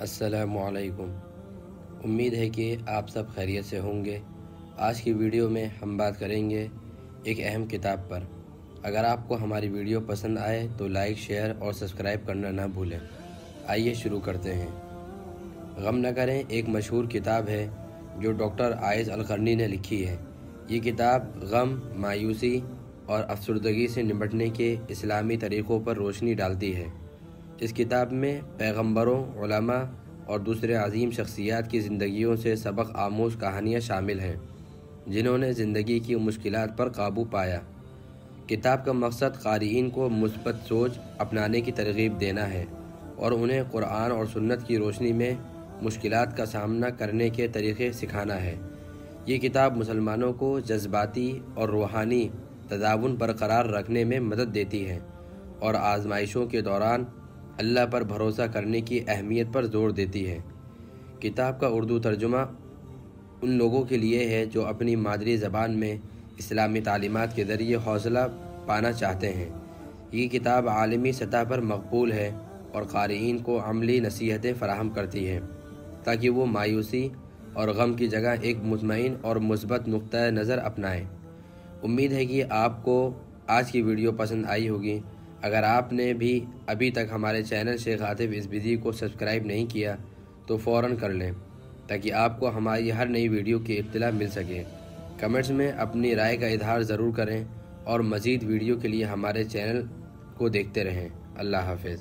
السلام علیکم۔ امید ہے کہ آپ سب خیریت سے ہوں گے۔ آج کی ویڈیو میں ہم بات کریں گے ایک اہم کتاب پر۔ اگر آپ کو ہماری ویڈیو پسند آئے تو لائک، شیئر اور سبسکرائب کرنا نہ بھولیں۔ آئیے شروع کرتے ہیں۔ غم نہ کریں ایک مشہور کتاب ہے جو ڈاکٹر عائض القرنی نے لکھی ہے۔ یہ کتاب غم، مایوسی اور افسردگی سے نمٹنے کے اسلامی طریقوں پر روشنی ڈالتی ہے۔ اس کتاب میں پیغمبروں، علماء اور دوسرے عظیم شخصیات کی زندگیوں سے سبق آموز کہانیاں شامل ہیں جنہوں نے زندگی کی مشکلات پر قابو پایا۔ کتاب کا مقصد قارئین کو مثبت سوچ اپنانے کی ترغیب دینا ہے اور انہیں قرآن اور سنت کی روشنی میں مشکلات کا سامنا کرنے کے طریقے سکھانا ہے۔ یہ کتاب مسلمانوں کو جذباتی اور روحانی تداون برقرار رکھنے میں مدد دیتی ہے اور آزمائشوں کے دوران اللہ پر بھروسہ کرنے کی اہمیت پر زور دیتی ہے۔ کتاب کا اردو ترجمہ ان لوگوں کے لیے ہے جو اپنی مادری زبان میں اسلامی تعلیمات کے ذریعے حوصلہ پانا چاہتے ہیں۔ یہ کتاب عالمی سطح پر مقبول ہے اور قارئین کو عملی نصیحتیں فراہم کرتی ہے تاکہ وہ مایوسی اور غم کی جگہ ایک مطمئن اور مثبت نقطۂ نظر اپنائیں۔ امید ہے کہ آپ کو آج کی ویڈیو پسند آئی ہوگی۔ اگر آپ نے بھی ابھی تک ہمارے چینل شیخ عاطف اسبیدی کو سبسکرائب نہیں کیا تو فوراً کر لیں تاکہ آپ کو ہماری ہر نئی ویڈیو کی اطلاع مل سکے۔ کمنٹس میں اپنی رائے کا اظہار ضرور کریں اور مزید ویڈیو کے لیے ہمارے چینل کو دیکھتے رہیں۔ اللہ حافظ۔